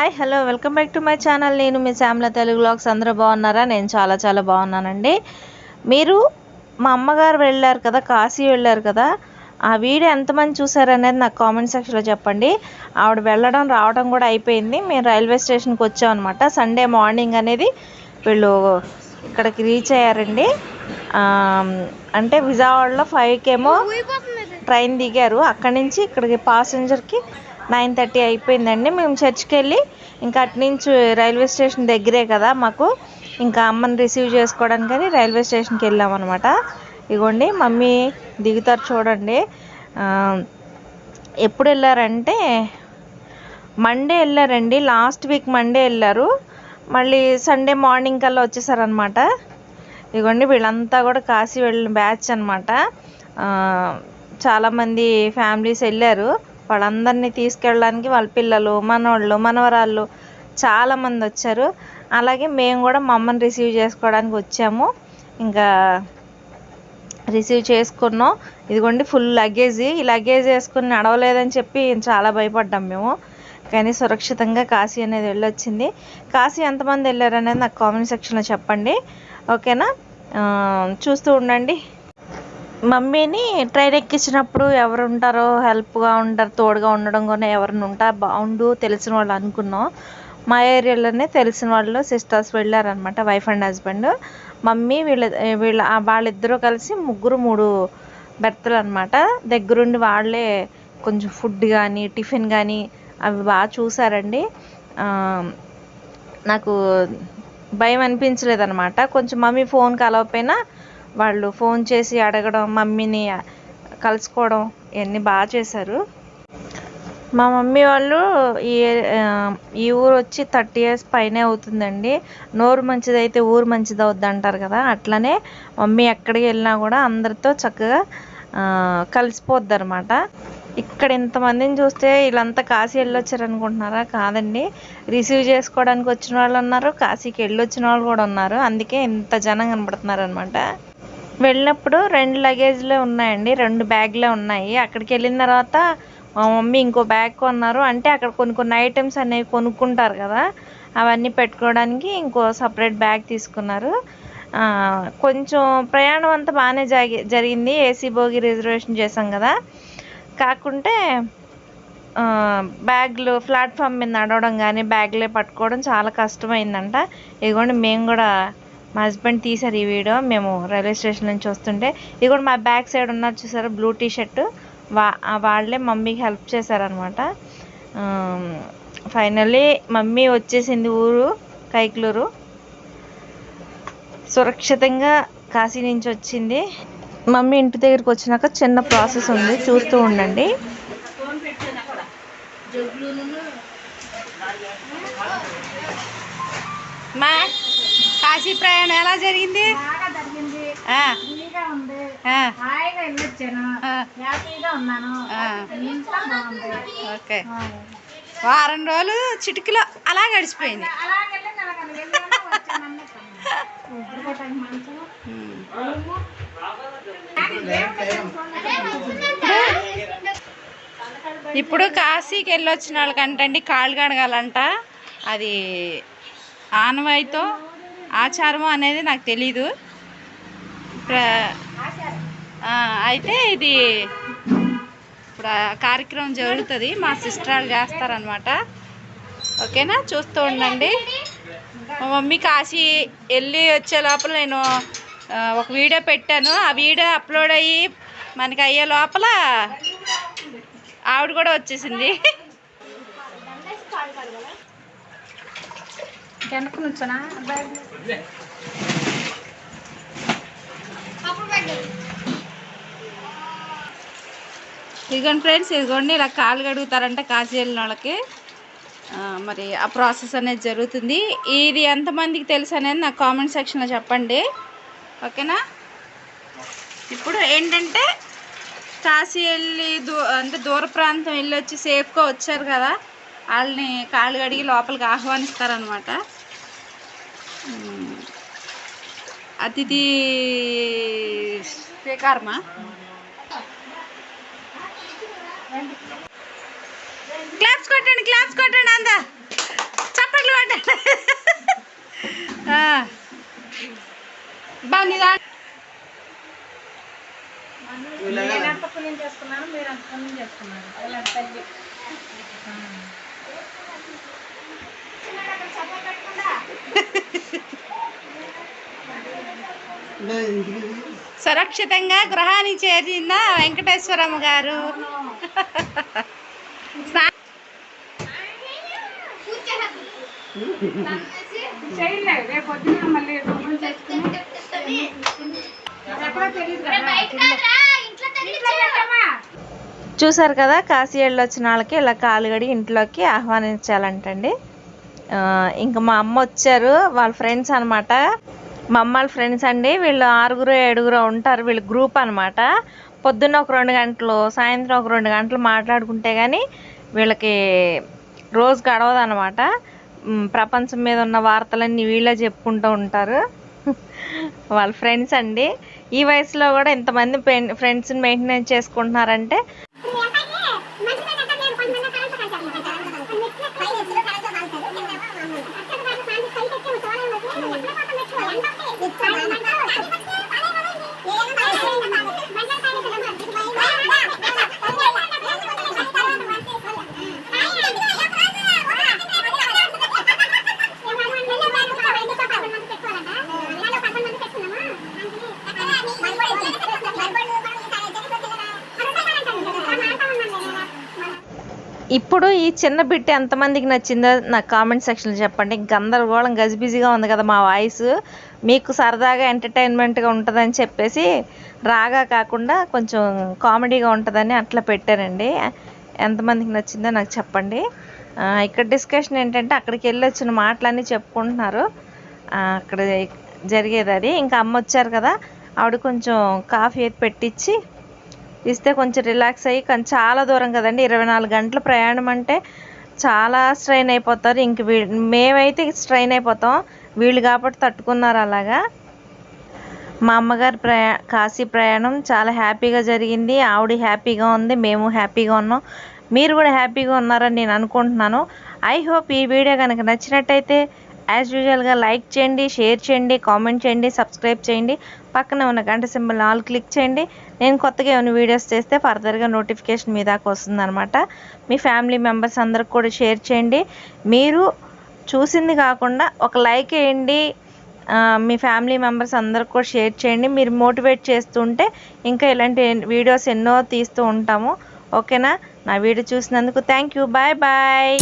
Hi hello welcome back to my channel. నేను మీ Shyamala Telugu vlogs. అందరూ బాగున్నారా? నేను చాలా బాగున్నానండి. మీరు మా అమ్మగారు వెళ్ళారు కదా, కాశీ వెళ్ళారు కదా, ఆ వీడియో ఎంతమంది చూసారనేది నాకు కామెంట్ సెక్షన్లో చెప్పండి. ఆవిడ వెళ్ళడం రావడం కూడా అయిపోయింది. మేము రైల్వే స్టేషన్కి వచ్చామన్నమాట. సండే మార్నింగ్ అనేది వీళ్ళు ఇక్కడికి రీచ్ అయ్యారండి. అంటే విజయవాడలో 5కి ఏమో ట్రైన్ దిగారు. అక్కడి నుంచి ఇక్కడికి ప్యాసింజర్కి 9:30 అయిపోయిందండి. మేము చర్చ్కి వెళ్ళి ఇంకా అటు నుంచి రైల్వే స్టేషన్ దగ్గరే కదా మాకు, ఇంకా అమ్మని రిసీవ్ చేసుకోవడానికని రైల్వే స్టేషన్కి వెళ్ళామన్నమాట. ఇగోండి మమ్మీ దిగుతారు చూడండి. ఎప్పుడు వెళ్ళారంటే మండే వెళ్ళారండి. లాస్ట్ వీక్ మండే వెళ్ళారు. మళ్ళీ సండే మార్నింగ్ కల్లా వచ్చేసారనమాట. ఇగోండి వీళ్ళంతా కూడా కాశీ వెళ్ళిన బ్యాచ్ అనమాట. చాలామంది ఫ్యామిలీస్ వెళ్ళారు. వాళ్ళందరినీ తీసుకెళ్ళడానికి వాళ్ళ పిల్లలు, మనవాళ్ళు, మనవరాళ్ళు చాలామంది వచ్చారు. అలాగే మేము కూడా మా అమ్మని రిసీవ్ చేసుకోవడానికి వచ్చాము. ఇంకా రిసీవ్ చేసుకున్నాం. ఇదిగోండి ఫుల్ లగేజ్. ఈ లగేజ్ వేసుకుని నడవలేదని చెప్పి చాలా భయపడ్డాం మేము. కానీ సురక్షితంగా కాశీ అనేది వెళ్ళొచ్చింది. కాశీ ఎంతమంది వెళ్ళారు అనేది నాకు కామెంట్ సెక్షన్లో చెప్పండి, ఓకేనా? చూస్తూ ఉండండి. మమ్మీని ట్రైన్ ఎక్కించినప్పుడు ఎవరు ఉంటారో హెల్ప్గా ఉంటారు, తోడుగా ఉండడం కూడా ఎవరిని ఉంటారు బాగుండు తెలిసిన వాళ్ళు అనుకున్నాం. మా ఏరియాలోనే తెలిసిన వాళ్ళు సిస్టర్స్ వెళ్ళారనమాట, వైఫ్ అండ్ హస్బెండ్. మమ్మీ వాళ్ళిద్దరూ కలిసి ముగ్గురు 3 బెర్తులు అనమాట. దగ్గరుండి వాళ్ళే కొంచెం ఫుడ్ కానీ టిఫిన్ కానీ అవి బాగా చూసారండి. నాకు భయం అనిపించలేదన్నమాట. కొంచెం మమ్మీ ఫోన్ కలవకపోయినా వాళ్ళు ఫోన్ చేసి అడగడం, మమ్మీని కలుసుకోవడం ఇవన్నీ బాగా చేశారు. మా మమ్మీ వాళ్ళు ఈ ఊరు వచ్చి 30 years పైనే అవుతుందండి. నోరు మంచిదైతే ఊరు మంచిది అవుద్ది అంటారు కదా, అట్లనే మమ్మీ ఎక్కడికి వెళ్ళినా కూడా అందరితో చక్కగా కలిసిపోద్ది అనమాట. ఇక్కడ ఇంతమందిని చూస్తే వీళ్ళంతా కాశీ వెళ్ళొచ్చారు అనుకుంటున్నారా? కాదండి, రిసీవ్ చేసుకోవడానికి వచ్చిన వాళ్ళు ఉన్నారు, కాశీకి వెళ్ళొచ్చిన వాళ్ళు కూడా ఉన్నారు. అందుకే ఇంత జనం కనపడుతున్నారు అనమాట. వెళ్ళినప్పుడు 2 లగేజ్లే ఉన్నాయండి, 2 బ్యాగ్లే ఉన్నాయి. అక్కడికి వెళ్ళిన తర్వాత మా మమ్మీ ఇంకో బ్యాగ్ కొన్నారు. అంటే అక్కడ కొన్ని ఐటమ్స్ అనేవి కొనుక్కుంటారు కదా, అవన్నీ పెట్టుకోవడానికి ఇంకో సపరేట్ బ్యాగ్ తీసుకున్నారు. కొంచెం ప్రయాణం అంతా బాగానే జరిగింది. ఏసీ బోగి రిజర్వేషన్ చేసాం కదా. కాకుంటే బ్యాగ్లు ప్లాట్ఫామ్ మీద నడవడం కానీ బ్యాగ్లే పట్టుకోవడం చాలా కష్టమైందంట. ఇదిగోండి మేము కూడా, మా హస్బెండ్ తీశారు ఈ వీడియో. మేము రైల్వే స్టేషన్ నుంచి వస్తుంటే ఇది కూడా మా బ్యాక్ సైడ్ ఉన్నారు చూసారు, బ్లూ టీషర్ట్, వాళ్ళే మమ్మీకి హెల్ప్ చేశారనమాట. ఫైనల్లీ మమ్మీ వచ్చేసింది ఊరు కైక్లూరు. సురక్షితంగా కాశీ నుంచి వచ్చింది. మమ్మీ ఇంటి దగ్గరికి వచ్చినాక చిన్న ప్రాసెస్ ఉంది, చూస్తూ ఉండండి. మా కాశీ ప్రయాణం ఎలా జరిగింది? ఓకే, వారం రోజులు చిటికలో అలా గడిచిపోయింది. ఇప్పుడు కాశీకి వెళ్ళొచ్చిన వాళ్ళకంటండి కాళ్ళు కడగాలంట. అది ఆనవాయితో ఆచారము అనేది నాకు తెలీదు. అయితే ఇది ఇప్పుడు కార్యక్రమం జరుగుతుంది, మా సిస్టర్ వాళ్ళు చేస్తారనమాట, ఓకేనా? చూస్తూ ఉండండి. మా మమ్మీ కాశీ వెళ్ళి వచ్చే లోపల నేను ఒక వీడియో పెట్టాను. ఆ వీడియో అప్లోడ్ అయ్యి మనకి అయ్యే లోపల ఆవిడ కూడా వచ్చేసింది. ఇదిగోండి ఫ్రెండ్స్, ఇదిగోండి ఇలా కాళ్ళు కడుగుతారంట కాశీ వెళ్ళిన వాళ్ళకి. మరి ఆ ప్రాసెస్ అనేది జరుగుతుంది. ఇది ఎంతమందికి తెలుసు అనేది నాకు కామెంట్ సెక్షన్లో చెప్పండి, ఓకేనా? ఇప్పుడు ఏంటంటే కాశీ వెళ్ళి అంటే దూర ప్రాంతం వెళ్ళి వచ్చి సేఫ్గా వచ్చారు కదా, వాళ్ళని కాళ్ళు కడిగి లోపలికి ఆహ్వానిస్తారనమాట. అతిథి స్వీకారమా? క్లాప్స్ కొట్టండి, క్లాప్స్ కొట్టండి అందా. బాగా సురక్షితంగా గృహానికి చేరిన వెంకటేశ్వరమ్మ గారు. చూసారు కదా, కాశీ వెళ్ళొచ్చిన వాళ్ళకి ఇలా కాలు గడి ఇంట్లోకి ఆహ్వానించాలంటండి. ఇంకా మా అమ్మ వచ్చారు, వాళ్ళ ఫ్రెండ్స్ అనమాట. మా అమ్మ వాళ్ళ ఫ్రెండ్స్ అండి. వీళ్ళు 6 7 ఉంటారు. వీళ్ళు గ్రూప్ అనమాట. పొద్దున్న ఒక 2 గంటలు, సాయంత్రం ఒక 2 గంటలు మాట్లాడుకుంటే కానీ వీళ్ళకి రోజు గడవదు అనమాట. ప్రపంచం మీద ఉన్న వార్తలన్నీ వీళ్ళే చెప్పుకుంటూ ఉంటారు. వాళ్ళ ఫ్రెండ్స్ అండి. ఈ వయసులో కూడా ఇంతమంది ఫ్రెండ్స్ని మెయింటైన్ చేసుకుంటున్నారంటే ఇప్పుడు ఈ చిన్న బిట్ ఎంతమందికి నచ్చిందో నాకు కామెంట్ సెక్షన్లో చెప్పండి. గందరగోళం గజిబిజిగా ఉంది కదా మా వాయిస్, మీకు సరదాగా ఎంటర్టైన్మెంట్గా ఉంటుందని చెప్పేసి రాగా కాకుండా కొంచెం కామెడీగా ఉంటుందని అట్లా పెట్టానండి. ఎంతమందికి నచ్చిందో నాకు చెప్పండి. ఇక్కడ డిస్కషన్ ఏంటంటే అక్కడికి వెళ్ళి వచ్చిన మాటలన్నీ చెప్పుకుంటున్నారు. అక్కడ జరిగేది అది. ఇంకా అమ్మ వచ్చారు కదా, ఆవిడ కొంచెం కాఫీ అయితే పెట్టించి ఇస్తే కొంచెం రిలాక్స్ అయ్యి, కానీ చాలా దూరం కదండి, 24 గంటల ప్రయాణం అంటే చాలా స్ట్రెయిన్ అయిపోతారు. ఇంక మేమైతే స్ట్రెయిన్ అయిపోతాం, వీళ్ళు కాబట్టి తట్టుకున్నారు. అలాగా మా అమ్మగారి కాశీ ప్రయాణం చాలా హ్యాపీగా జరిగింది. ఆవిడ హ్యాపీగా ఉంది, మేము హ్యాపీగా ఉన్నాం. మీరు కూడా హ్యాపీగా ఉన్నారని నేను అనుకుంటున్నాను. ఐ హోప్ ఈ వీడియో కనుక నచ్చినట్టయితే యాజ్ యూజువల్గా లైక్ చేయండి, షేర్ చేయండి, కామెంట్ చేయండి, సబ్స్క్రైబ్ చేయండి. పక్కన ఉన్న గంట సింబల్ ఆల్ క్లిక్ చేయండి. నేను కొత్తగా ఏమైనా వీడియోస్ చేస్తే ఫర్దర్గా నోటిఫికేషన్ మీ దాకా వస్తుందన్నమాట. మీ ఫ్యామిలీ మెంబర్స్ అందరికి కూడా షేర్ చేయండి. మీరు చూసింది కాకుండా ఒక లైక్ వేయండి. మీ ఫ్యామిలీ మెంబర్స్ అందరికి కూడా షేర్ చేయండి. మీరు మోటివేట్ చేస్తుంటే ఇంకా ఇలాంటి వీడియోస్ ఎన్నో తీస్తూ ఉంటాము. ఓకేనా? నా వీడియో చూసినందుకు థ్యాంక్ యూ. Bye bye.